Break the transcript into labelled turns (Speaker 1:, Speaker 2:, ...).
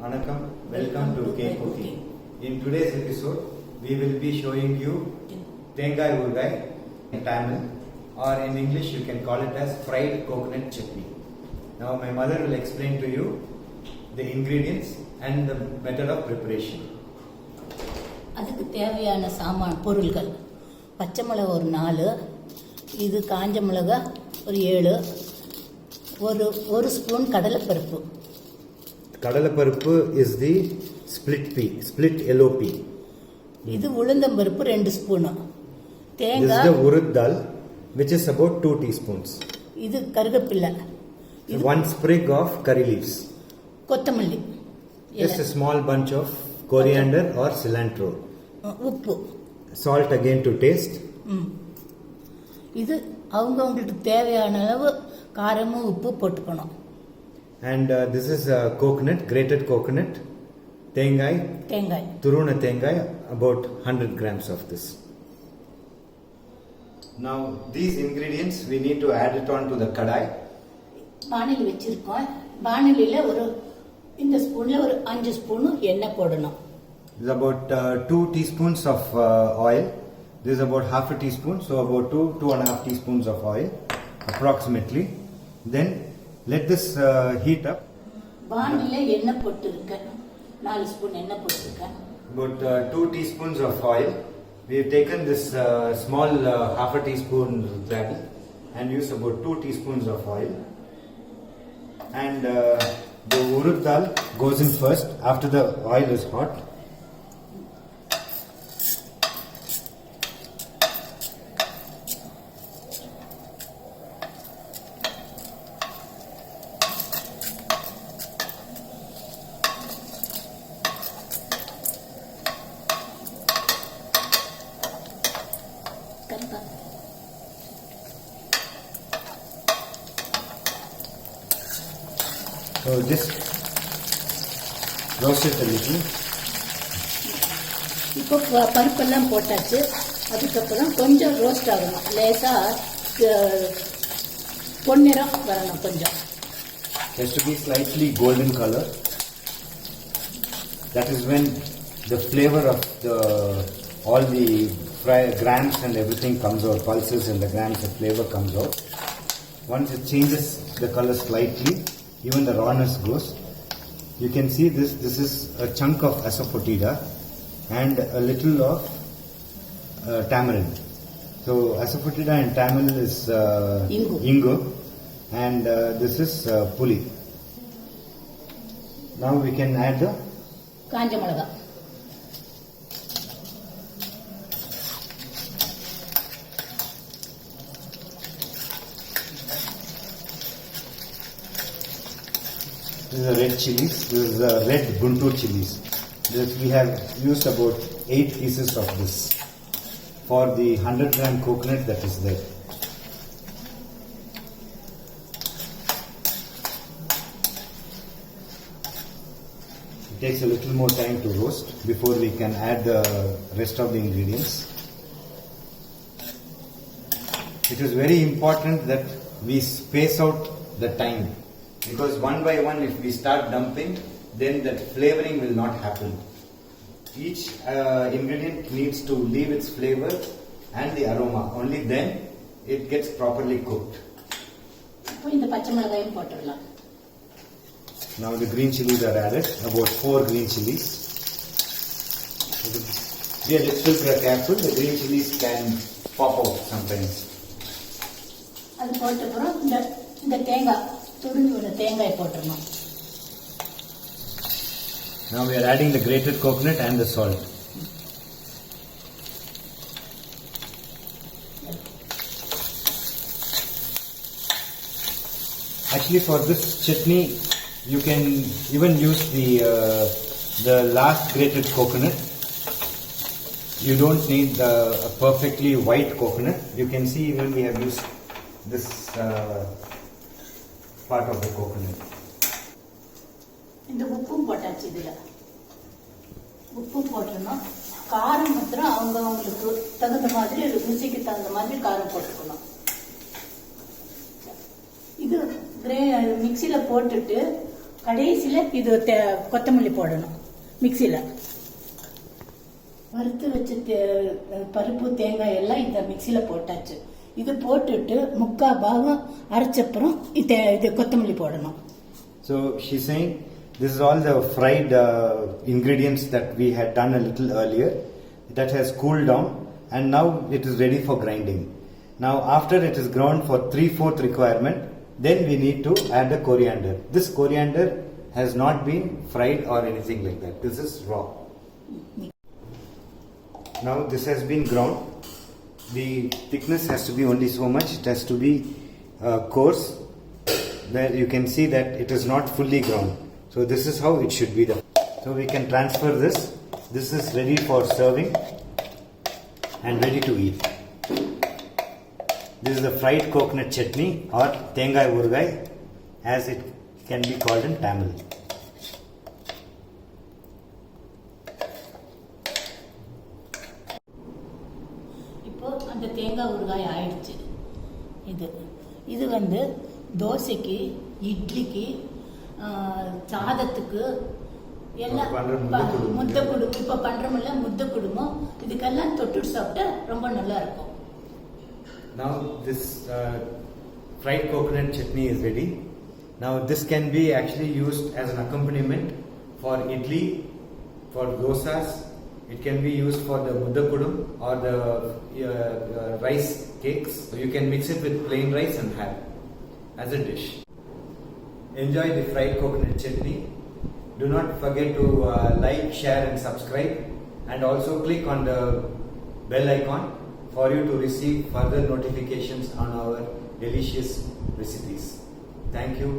Speaker 1: Vanakkam, welcome to K Cooking. In today's episode, we will be showing you Thengai Urgai in Tamil, or in English you can call it as fried coconut chutney. Now my mother will explain to you the ingredients and the method of preparation.
Speaker 2: அதுக்கு தேவையான சாமான் பொருள்கள் பச்சை மிளகா ஒரு 4, இது காஞ்ச மிளகா ஒரு 7, ஒரு ஸ்பூன் கடலைப்பருப்பு.
Speaker 1: கடலைப்பருப்பு is the split yellow pea.
Speaker 2: இது உளுந்தம்பருப்பு 2 spoon.
Speaker 1: This is the urad dal, which is about 2 teaspoons.
Speaker 2: இது கருவேப்பிலை.
Speaker 1: 1 sprig of curry leaves.
Speaker 2: கொத்தமல்லி.
Speaker 1: Just a small bunch of coriander or cilantro.
Speaker 2: உப்பு.
Speaker 1: Salt again to taste.
Speaker 2: இது அவங்களுக்கு தேவையான அளவு காரமும் உப்பு போட்டுக்கணும்.
Speaker 1: And this is coconut, grated coconut, தேங்காய், துருவன தேங்காய், about 100 grams of this. Now these ingredients we need to add it on to the kadai.
Speaker 2: பாணில் வச்சிருக்கோம். பாணிலில இந்த ஸ்பூன்ல ஒரு 5 ஸ்பூன் எண்ணெய் போடணும்.
Speaker 1: This is about 2 teaspoons of oil. This is about half a teaspoon, so about 2.5 teaspoons of oil approximately. Then let this heat up.
Speaker 2: பாணில எண்ணெய் போட்டுருக்கேன். 4 spoon எண்ணெய் போட்டுருக்கேன்.
Speaker 1: About 2 teaspoons of oil. We have taken this small half a teaspoon gravy and used about 2 teaspoons of oil. And the urad dal goes in first after the oil is hot. So just roast it a little.
Speaker 2: இப்போ பருப்பெல்லாம் போட்டாச்சு. அதுக்கப்புறம் கொஞ்சம் roast ஆகணும். லேசா பொன்னிறம் வரணும் கொஞ்சம்.
Speaker 1: Has to be slightly golden color. That is when the flavor of all the grams and everything comes out, pulses and the grams, the flavor comes out. Once it changes the color slightly, even the rawness goes. You can see this is a chunk of asafoetida and a little of tamarind. So asafoetida in Tamil is ingu and this is puli. Now we can add the
Speaker 2: காஞ்ச மிளகா.
Speaker 1: This is the red chilies. This is the red Guntur chilies. We have used about 8 pieces of this for the 100 gram coconut that is there. It takes a little more time to roast before we can add the rest of the ingredients. It is very important that we space out the time. Because one by one, if we start dumping, then that flavoring will not happen. Each ingredient needs to leave its flavor and the aroma. Only then it gets properly cooked.
Speaker 2: இந்த பச்சை மிளகாயும் போட்டுடலாம்.
Speaker 1: Now the green chilies are added. About 4 green chilies. Be a little careful. The green chilies can pop out sometimes.
Speaker 2: அது போட்ட அப்புறம் இந்த தேங்காய் துருவி வர தேங்காய் போட்டுறணும்.
Speaker 1: Now we are adding the grated coconut and the salt. Actually, for this chutney, you can even use the last grated coconut. You don't need a perfectly white coconut. You can see even we have used this part of the coconut.
Speaker 2: இந்த உப்பும் போட்டாச்சு. இதுல உப்பு போட்டணும். காரம் மாத்திரம் அவங்களுக்கு தகுந்த மாதிரி, ருசிக்கு தகுந்த மாதிரி காரம் போட்டுக்கணும். இது மிக்சியில போட்டுட்டு கடைசியில் இது கொத்தமல்லி போடணும் மிக்சியில். வறுத்து வச்ச பருப்பு தேங்காய் எல்லாம் இந்த மிக்சியில் போட்டாச்சு. இது போட்டுட்டு 3/4 பாகம் அரைச்சப்புறம் இது கொத்தமல்லி போடணும்.
Speaker 1: So she's saying this is all the fried ingredients that we had done a little earlier. That has cooled down and now it is ready for grinding. Now after it is ground for 3/4 requirement, then we need to add the coriander. This coriander has not been fried or anything like that. This is raw. Now this has been ground. The thickness has to be only so much. It has to be coarse. There you can see that it is not fully ground. So this is how it should be done. So we can transfer this. This is ready for serving and ready to eat. This is the fried coconut chutney or tengai urgai as it can be called in Tamil.
Speaker 2: இப்போ அந்த தேங்காய் ஊறுகாய் ஆயிடுச்சு. இது வந்து தோசைக்கு, இட்லிக்கு, சாதத்துக்கு எல்லாம் முத்தை குடும்பம் இப்போ பண்றோம்ல முத்தை குடும்பம் இதுக்கெல்லாம் தொட்டுட்டு சாப்பிட்டா ரொம்ப நல்லா இருக்கும்.
Speaker 1: Now this fried coconut chutney is ready. Now this can be actually used as an accompaniment for idli, for dosas. It can be used for the muddakudum or the rice cakes. You can mix it with plain rice and have as a dish. Enjoy the fried coconut chutney. Do not forget to like, share and subscribe, and also click on the bell icon for you to receive further notifications on our delicious recipes. Thank you.